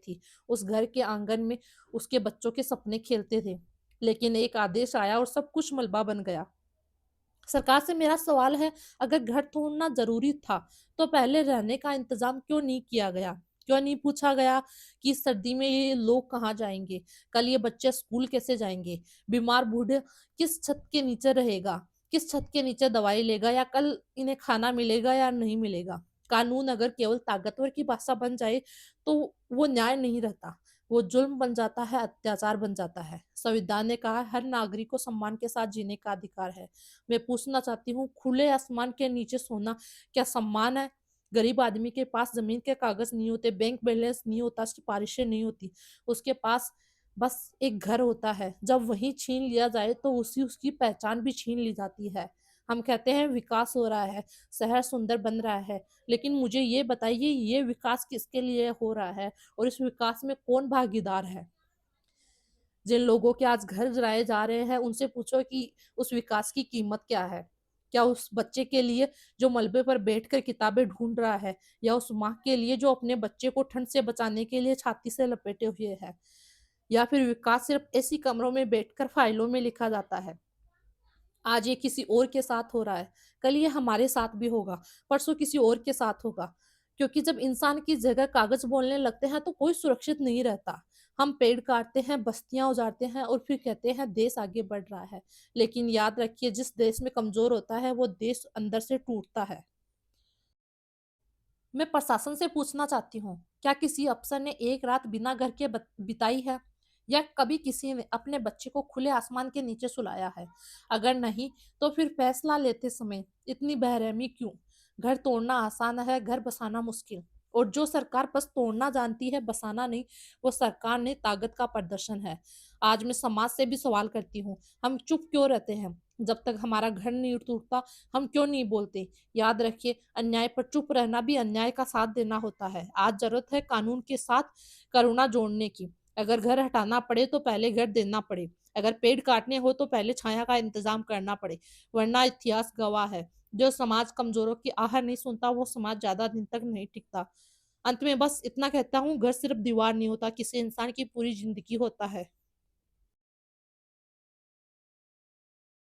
थी। उस घर के आंगन में उसके बच्चों के सपने खेलते थे। लेकिन एक आदेश आया और सब कुछ मलबा बन गया। सरकार से मेरा सवाल है, अगर घर तोड़ना जरूरी था तो पहले रहने का इंतजाम क्यों नहीं किया गया? क्यों नहीं पूछा गया कि इस सर्दी में ये लोग कहाँ जाएंगे? कल ये बच्चे स्कूल कैसे जाएंगे? बीमार बूढ़े किस छत के नीचे रहेगा? किस छत के नीचे दवाई लेगा? या कल इन्हें खाना मिलेगा या नहीं मिलेगा? कानून अगर केवल ताकतवर की भाषा बन जाए तो वो न्याय नहीं रहता, वो जुल्म बन जाता है, अत्याचार बन जाता है। संविधान ने कहा हर नागरिक को सम्मान के साथ जीने का अधिकार है। मैं पूछना चाहती हूँ, खुले आसमान के नीचे सोना क्या सम्मान है? गरीब आदमी के पास जमीन के कागज नहीं होते, बैंक बैलेंस नहीं होता, सिफारिशें नहीं होती, उसके पास बस एक घर होता है। जब वही छीन लिया जाए तो उसी उसकी पहचान भी छीन ली जाती है। हम कहते हैं विकास हो रहा है, शहर सुंदर बन रहा है, लेकिन मुझे ये बताइए ये विकास किसके लिए हो रहा है और इस विकास में कौन भागीदार है? जिन लोगों के आज घर गिराए जा रहे हैं उनसे पूछो कि उस विकास की कीमत क्या है? क्या उस बच्चे के लिए जो मलबे पर बैठकर किताबें ढूंढ रहा है, या उस माँ के लिए जो अपने बच्चे को ठंड से बचाने के लिए छाती से लपेटे हुए है? या फिर विकास सिर्फ ऐसी कमरों में बैठकर फाइलों में लिखा जाता है? आज ये किसी और के साथ हो रहा है, कल ये हमारे साथ भी होगा, परसों किसी और के साथ होगा। क्योंकि जब इंसान की जगह कागज बोलने लगते हैं तो कोई सुरक्षित नहीं रहता। हम पेड़ काटते हैं, बस्तियां उजाड़ते हैं और फिर कहते हैं देश आगे बढ़ रहा है। लेकिन याद रखिए, जिस देश में कमजोर होता है वो देश अंदर से टूटता है। मैं प्रशासन से पूछना चाहती हूँ, क्या किसी अफसर ने एक रात बिना घर के बिताई है? या कभी किसी ने अपने बच्चे को खुले आसमान के नीचे सुलाया है? अगर नहीं, तो फिर फैसला लेते समय इतनी बेरहमी क्यों? घर तोड़ना आसान है, घर बसाना मुश्किल। और जो सरकार बस तोड़ना जानती है, बसाना नहीं, वो सरकार ने ताकत का प्रदर्शन है। आज मैं समाज से भी सवाल करती हूँ, हम चुप क्यों रहते हैं? जब तक हमारा घर नहीं टूटता हम क्यों नहीं बोलते? याद रखिए, अन्याय पर चुप रहना भी अन्याय का साथ देना होता है। आज जरूरत है कानून के साथ करुणा जोड़ने की। अगर घर हटाना पड़े तो पहले घर देना पड़े, अगर पेड़ काटने हो तो पहले छाया का इंतजाम करना पड़े। वरना इतिहास गवाह है, जो समाज कमजोरों की आह नहीं सुनता वो समाज ज्यादा दिन तक नहीं टिकता। अंत में बस इतना कहता हूँ, घर सिर्फ दीवार नहीं होता, किसी इंसान की पूरी जिंदगी होता है।